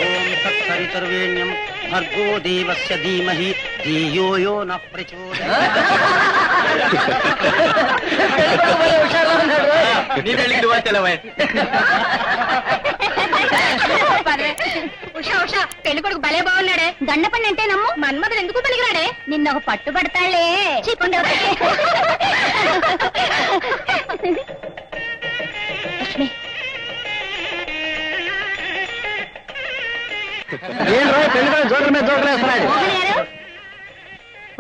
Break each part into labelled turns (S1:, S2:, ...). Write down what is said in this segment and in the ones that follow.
S1: ఓం తత్సవితుర్వరేణ్యం భర్గో దేవస్య ధీమహి ధియో యో న ప్రచోదయాత్.
S2: ఉషా ఉషా పెళ్లి కొడుకు భలే బాగున్నాడే. దండపండి అంటే నమ్ము మన్మధుడు ఎందుకు పలికిరాడే. నిన్న ఒక పట్టుబడతాళ్లే. లక్ష్మి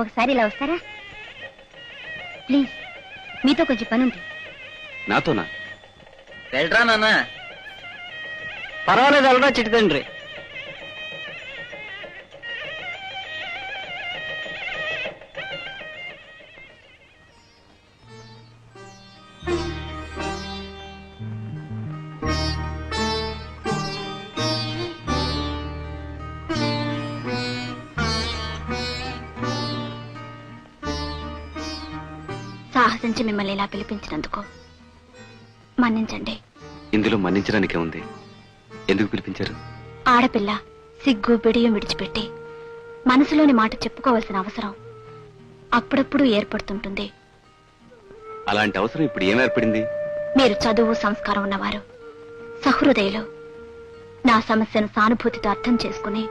S2: ఒకసారి ఇలా వస్తారా ప్లీజ్? మీతో కొంచెం పని ఉంది.
S1: నాతోనా?
S3: వెళ్ళరా నాన్న.
S1: పర్వాలేదు వెళ్ళరా చిట్టి తండ్రి.
S2: సాహసించి మిమ్మల్ని ఇలా పిలిపించినందుకు మన్నించండి.
S4: ఇందులో మన్నించడానికే ఉంది. ఎందుకు పిలిపించారు?
S2: ఆడపిల్ల సిగ్గు బిడియం విడిచిపెట్టి మనసులోని మాట చెప్పుకోవాల్సిన అవసరం అప్పుడప్పుడు ఏర్పడుతుంటుంది.
S4: అలాంటి అవసరం ఇప్పుడు ఏం ఏర్పడింది?
S2: మీరు చదువు సంస్కారం ఉన్నవారు, సహృదయులు. నా సమస్యను సానుభూతితో అర్థం చేసుకుని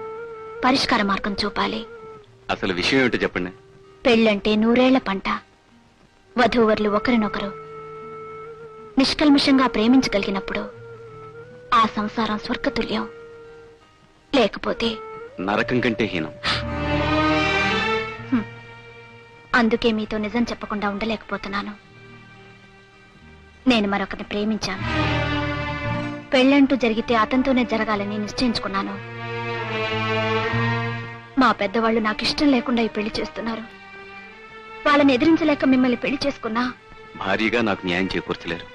S2: పరిష్కార మార్గం చూపాలి.
S4: అసలు విషయం ఏమిటో చెప్పండి.
S2: పెళ్ళంటే 100 ఏళ్ల పంట. వధూవరులు ఒకరినొకరు నిష్కల్మషంగా ప్రేమించగలిగినప్పుడు ఆ సంసారం స్వర్గతుల్యం, లేకపోతే
S4: నరకం కంటే హీనం.
S2: అందుకే మీతో నిజం చెప్పకుండా ఉండలేకపోతున్నాను. నేను మరొకరిని ప్రేమించాను. పెళ్ళంటూ జరిగితే అతనితోనే జరగాలని నిశ్చయించుకున్నాను. మా పెద్దవాళ్ళు నాకు ఇష్టం లేకుండా ఈ పెళ్లి చేస్తున్నారు. వాళ్ళని ఎదిరించలేక మిమ్మల్ని పెళ్లి చేసుకున్నా.
S4: భారీగా నాకు న్యాయం చేకూర్చలేరు,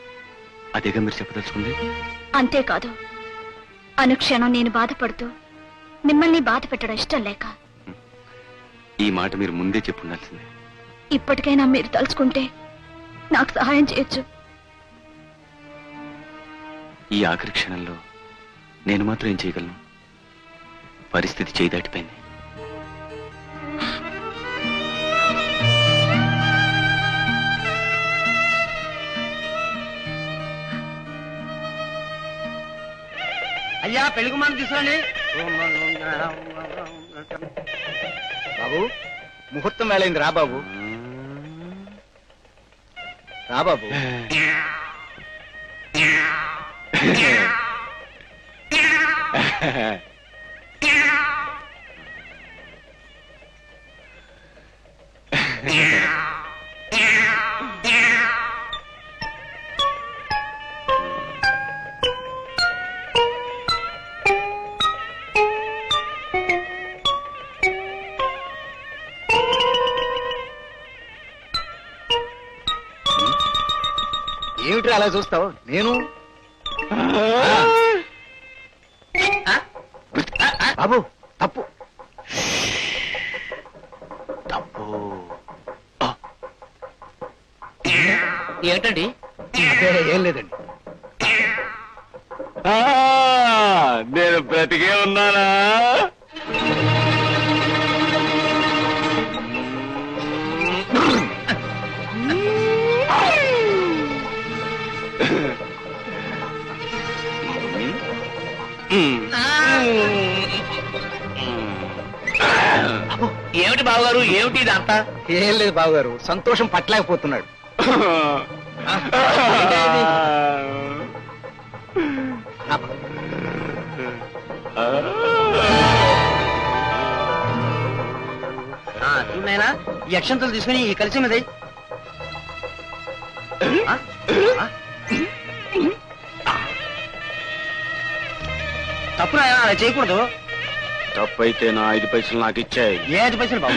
S4: అదేగా మీరు చెప్పదలుచుకుంది?
S2: అంతేకాదు, అనుక్షణం నేను బాధపడుతూ మిమ్మల్ని బాధ పెట్టడం ఇష్టం లేక.
S4: ఈ మాట మీరు ముందే చెప్పుండాల్సిందే.
S2: ఇప్పటికైనా మీరు తలుచుకుంటే నాకు సహాయం చేయొచ్చు.
S4: ఈ ఆఖరి క్షణంలో నేను మాత్రం ఏం చేయగలను? పరిస్థితి చేయి దాటిపోయింది.
S1: అయ్యా పెళ్లి కుమారుని తీసుకురండి.
S3: బాబు ముహూర్తం వేళైంది. రా బాబు, రా బాబు. ఏమిటి అలా చూస్తావు? నేను బాబు తప్పు
S4: తప్పు.
S3: ఏమిటండి?
S4: ఏం లేదండి. నేను బ్రతికే ఉన్నానా?
S3: ఏమిటి బావగారు, ఏమిటి ఇదంతా? ఏం లేదు బావగారు, సంతోషం పట్టలేకపోతున్నాడు.
S1: చూడైనా ఈ అక్షంతలు తీసుకుని ఈ కలిసి మీద తప్పు నాయనా, అలా చేయకూడదు.
S4: తప్పైతే నా 5 పైసలు నాకు ఇచ్చాయి.
S1: ఏ 5 పైసలు బాబు?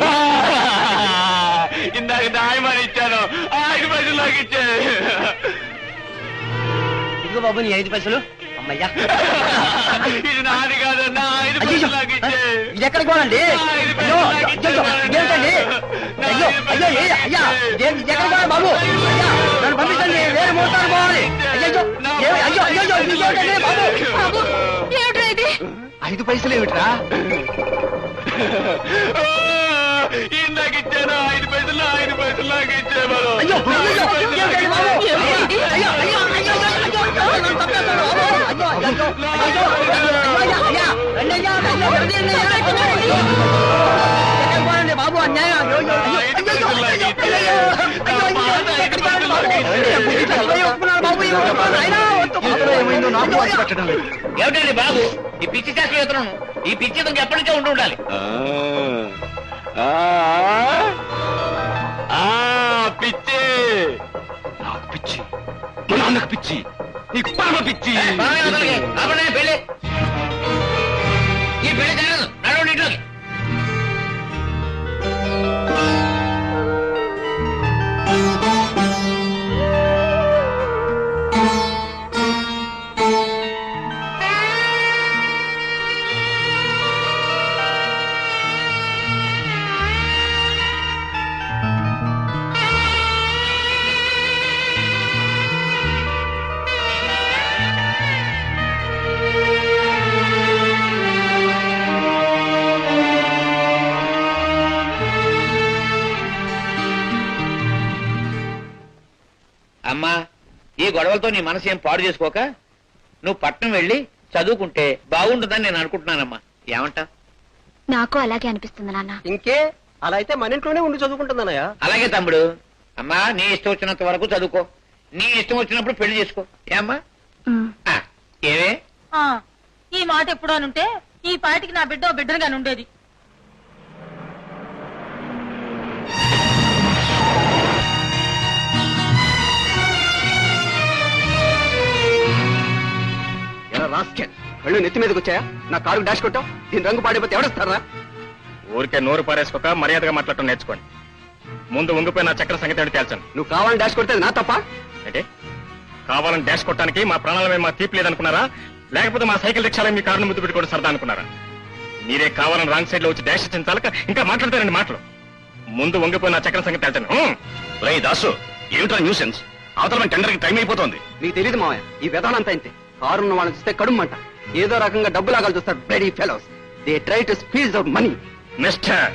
S4: ఇందాక న్యాయమని ఇచ్చాను, 5 పైసలు నాకు ఇచ్చాయి.
S1: ఇదిగో బాబు నీ 5 పైసలు. అమ్మయ్యా,
S4: ఇది నాది కాదు, నా 5 పైసలు నాకు ఇచ్చాయి.
S1: ఇది ఎక్కడికి పోనండి? ఇదేంటండి? అయ్యో అయ్యో అయ్యా, ఇది ఎక్కడికి పోవాలి బాబు? అయ్యా నన్ను పంపించండి, వేరే ముహూర్తాలు పోవాలి. అయ్యో అయ్యో అయ్యో ఇదేంటండి బాబు?
S3: 5 పైసలు ఏమిట్రా?
S4: ఇందాక ఇచ్చాను 5 పైసలు 5 పైసలు నాకు ఇచ్చేవారు.
S1: అయ్యో అయ్యో, ఏమిటండి బాబు? అయ్యో అయ్యో అయ్యో అయ్యో అయ్యో, నన్ను చంపేస్తాడు బాబు. అయ్యో అయ్యో అయ్యో అయ్యో, అయ్యా రండి అయ్యా, రండి అయ్యా, ఎక్కడికి పోనండి బాబు, అన్యాయం. అయ్యో అయ్యో అయ్యో అయ్యో అయ్యో అయ్యో అయ్యో, ఎక్కడికి పోనండి బాబు? అయ్యో, ఒప్పుకున్నాను బాబు, ఈ ఒప్పుకున్నాను. నాయనా, వద్దు బాబు.
S3: ఏమైందో నాకు వాసి పెట్టడం లేదు.
S5: ఏమిటండి బాబు ఈ పిచ్చి చేష్టలు ఎత్తున్నాను? ఈ పిచ్చి ఇంక ఎప్పటికే ఉంటూ ఉండాలి.
S4: పిచ్చి నాకు పిచ్చి, మా నాన్నకు పిచ్చి, నీకు పరమ పిచ్చి.
S5: పెళ్ళి ఈ పెళ్లి జరగదు, నడవండి ఇంట్లోకి. అమ్మా, ఈ గొడవలతో నీ మనసు ఏం పాడు చేసుకోక నువ్వు పట్నం వెళ్ళి చదువుకుంటే బాగుంటుందని నేను అనుకుంటున్నానమ్మా. ఏమంటా?
S2: నాకు అలాగే అనిపిస్తుంది నాన్న.
S1: ఇంకే అలా అయితే మన ఇంట్లోనే ఉండి చదువుకుంటుందన్నయ్య.
S5: అలాగే తమ్ముడు. అమ్మా, నీ ఇష్టం వచ్చినంత వరకు చదువుకో, నీ ఇష్టం వచ్చినప్పుడు పెళ్లి చేసుకో. ఏమ్మా?
S2: ఉమ్.
S5: ఆ, ఏవే
S6: ఆ, ఈ మాట ఎప్పుడు అనుంటే ఈ పాటికి నా బిడ్డ బిడ్డలుగాని ఉండేది.
S3: రాస్కెల్, కళ్ళు నెత్తి మీదకి వచ్చాయా? నా కారు డాష్ కొట్టావు, దీని రంగు పాడిపోతే ఎవడొస్తారా?
S4: ఊరికే నోరు పారేసుకోక మర్యాదగా మాట్లాడటం నేర్చుకోండి. ముందు వంగిపోయిన చక్ర సంగతి ఏంటో తేల్చండి.
S3: నువ్వు కావాలని డాష్ కొడితే అది నా తప్ప?
S4: అంటే కావాలని డాష్ కొట్టడానికి మా ప్రాణాల మీద మా తీపి లేదనుకున్నారా? లేకపోతే మా సైకిల్ రిక్షాలో మీ కారును ముద్దు పెట్టుకోవడం సరదా అనుకున్నారా? మీరే కావాలని రాంగ్ సైడ్ లో వచ్చి డాష్ ఇచ్చిన చాలక ఇంకా మాట్లాడతారండి మాటలు. ముందు వంగిపోయిన చక్ర సంగతి తేల్చండి. రై దాసు, ఏమిటా న్యూసెన్స్? అవతల టెండర్ కి టైం అయిపోతుంది.
S3: నీకు తెలియదు మావయ్య, ఈ విధానంతా ఇంతే. కారున్న వాళ్ళని చూస్తే కడుమ్మంట, ఏదో రకంగా డబ్బు లాగాలు చూస్తారు. Bloody fellows, they try to squeeze out money.
S4: Mister,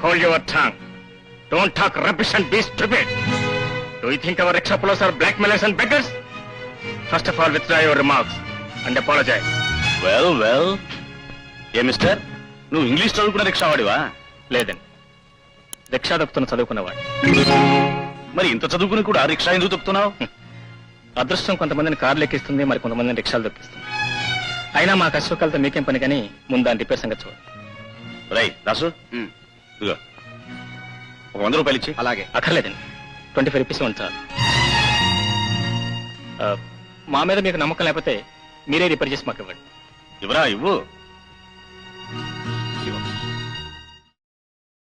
S4: hold your tongue. Don't talk rubbish and be stupid. Do you think our rickshaw pullers are blackmailers and beggars? First of all withdraw your remarks and apologise.
S7: Well well, ఏ mister, నువ్వు English చదువుకున్న rickshaw వాడివా?
S4: లేదండి, rickshaw దొక్కుతున్న చదువుకున్నవాడు.
S7: మరి ఇంత చదువుకుని కూడా రిక్షా ఎందుకు తొక్కుతున్నావు?
S4: అదృష్టం కొంతమందిని కార్లు ఎక్కిస్తుంది, మరి కొంతమందిని రిక్షాలు దొక్కిస్తుంది. అయినా మా కష్టకాలతో మీకేం పని కానీ ముందు దాని రిపేర్ సంగతి చూడండి.
S7: రై దాసు, ఇదిగో ఒక 100 రూపాయలు ఇచ్చి.
S3: అలాగే.
S4: అక్కర్లేదండి, 25 రూపీస్ ఉంచాలి. మా మీద మీకు నమ్మకం లేకపోతే మీరే రిపేర్ చేసి మాకు ఇవ్వండి.
S7: ఇవ్వరా, ఇవ్వు.